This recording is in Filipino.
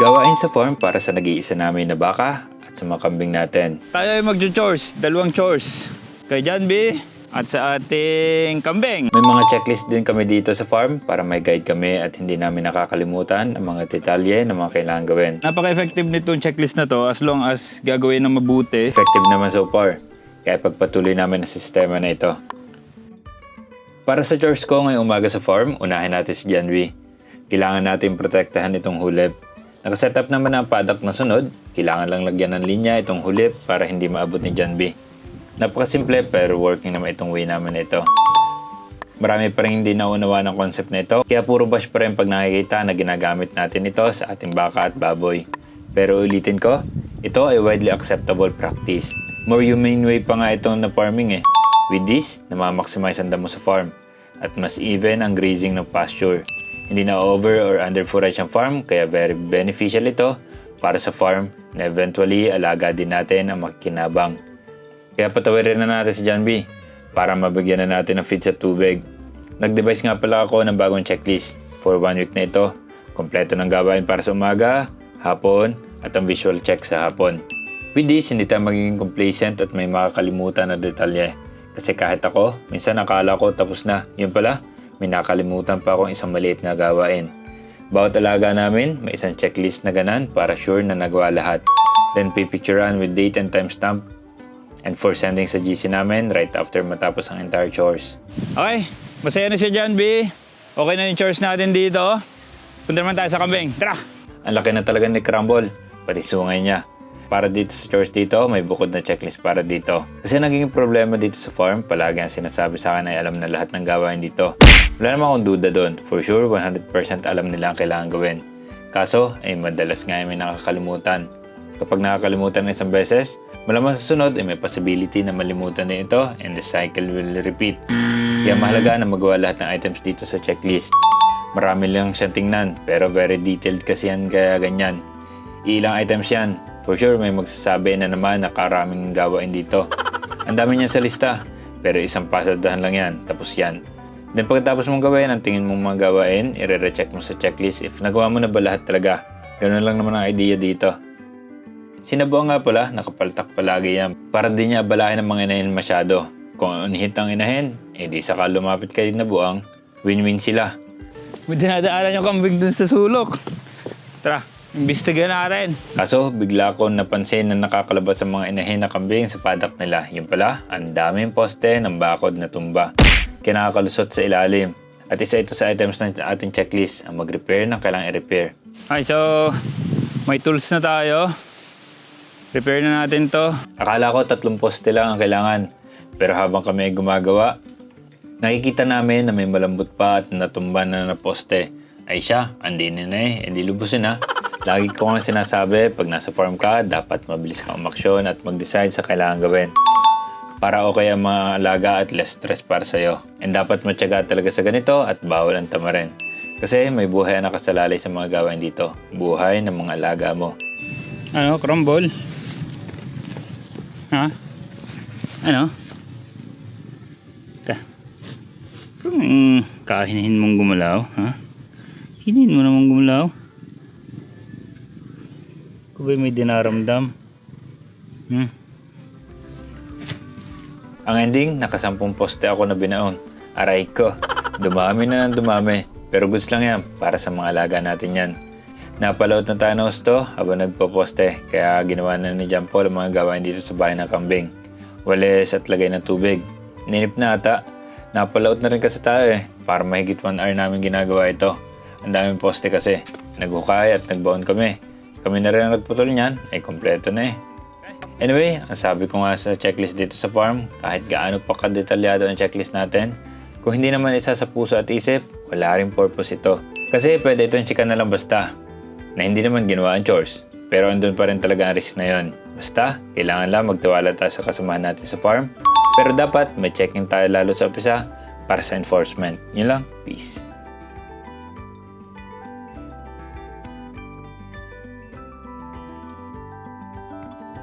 Gawain sa farm para sa nag-iisa namin na baka at sa mga kambing natin. Tayo ay mag-chores, dalawang chores. Kay John B at sa ating kambing. May mga checklist din kami dito sa farm para may guide kami at hindi namin nakakalimutan ang mga detalye na mga kailangan gawin. Napaka-effective nitong checklist na to as long as gagawin ng mabuti. Effective naman so far, kaya pagpatuloy namin ang sistema na ito. Para sa chores ko ngayong umaga sa farm, unahin natin si John B. Kailangan natin protektahan itong hulip. Nakasetup naman ang paddock na sunod, kailangan lang lagyan ng linya itong hulip para hindi maabot ni John B. Napakasimple pero working naman itong way namin ito. Marami pa rin hindi naunawa ng concept na ito, kaya puro bash pa rin pag nakikita na ginagamit natin ito sa ating baka at baboy. Pero ulitin ko, ito ay widely acceptable practice. More humane way pa nga itong na farming eh. With this, namamaximize ang damo sa farm at mas even ang grazing ng pasture. Hindi na over or under forage ang farm kaya very beneficial ito para sa farm na eventually alaga din natin ang makikinabang. Kaya patawirin na natin si John B para mabigyan na natin ng feed sa tubig. Nag-devise nga pala ako ng bagong checklist for 1 week na ito. Kompleto ng gawain para sa umaga, hapon at ang visual check sa hapon. With this, hindi tayo magiging complacent at may makakalimutan na detalye. Kasi kahit ako, minsan nakala ko tapos na. Yun pala, may nakalimutan pa akong isang maliit na gawain. Bawat alaga namin, may isang checklist na ganan para sure na nagawa lahat. Then pipicturean with date and timestamp. And for sending sa GC namin right after matapos ang entire chores. Okay, masaya na si John B. Okay na yung chores natin dito. Punta naman tayo sa kambing. Tara! Ang laki na talaga ni Crumble, pati sungay niya. Para dito sa chores dito, may bukod na checklist para dito. Kasi naging problema dito sa farm, palagi ang sinasabi sa akin ay alam na lahat ng gawain dito. Wala naman akong duda doon. For sure, 100% alam nila ang kailangan gawin. Kaso, ay madalas nga may nakakalimutan. Kapag nakakalimutan ng isang beses, malamang sa sunod ay may possibility na malimutan din ito and the cycle will repeat. Kaya mahalaga na magawa lahat ng items dito sa checklist. Marami lang siyang tingnan, pero very detailed kasi yan kaya ganyan. Ilang items yan. For sure, may magsasabi na naman na karaming gawain dito. Ang dami niyan sa lista, pero isang pasadahan lang yan, tapos yan. Then pagkatapos mong gawin, ang tingin mong mga gawain, i-recheck mo sa checklist if nagawa mo na ba lahat talaga. Ganun lang naman ang idea dito. Sinabuang nga pala, nakapaltak palagi yan para di niya abalahin ang mga inahin masyado. Kung unhit ang inahin, edi saka lumapit kayo na buang, win-win sila. May dinadaanan yung kambing dun sa sulok. Tara, imbestigahan natin. Kaso, bigla ko napansin na nakakalabas ang mga inahin na kambing sa paddock nila. Yun pala, ang daming poste ng bakod na tumba. Kaya nakakalusot sa ilalim. At isa ito sa items ng ating checklist, ang mag-repair ng kailangang i-repair. Okay, so may tools na tayo. Repair na natin to. Akala ko 3 poste lang ang kailangan. Pero habang kami gumagawa, nakikita namin na may malambot pa at natumba na poste. Ay siya, andinin na eh, hindi lubusin ha. Lagi ko nga sinasabi, pag nasa farm ka, dapat mabilis kang umaksyon at mag-decide sa kailangan gawin. Para okay ang mga alaga at less stress para sa'yo. And dapat matyaga talaga sa ganito at bawal ang tamarin. Kasi may buhay ang nakasalalay sa mga gawain dito. Buhay ng mga alaga mo. Ano, Crumble? Ha? Ano? Kahinin mong gumalaw, ha? Hinin mo namang gumalaw. Kung may dinaramdam. Ang ending, nakasampung poste ako na binaon. Aray ko, dumami na ng dumami. Pero goods lang yan, para sa mga alaga natin yan. Napalaot na tayo ng husto habang nagpo-poste, kaya ginawa na ni John Paul ang mga gawain dito sa bahay ng kambing. Walis at lagay ng tubig. Ninip na ata. Napalaot na rin kasi tayo eh, para mahigit 1 hour namin ginagawa ito. Ang daming poste kasi. Naghukay at nagbaon kami. Kami na rin ang nagputol niyan, ay kompleto na eh. Anyway, ang sabi ko nga sa checklist dito sa farm, kahit gaano pa kadetalyado ang checklist natin, kung hindi naman isa sa puso at isip, wala rin purpose ito. Kasi pwede itong chika na lang basta, na hindi naman ginawa ang chores. Pero andun pa rin talaga ang risk na yon. Basta, kailangan lang magtiwala tayo sa kasamahan natin sa farm. Pero dapat may checking tayo lalo sa umpisa para sa enforcement. Yun lang. Peace.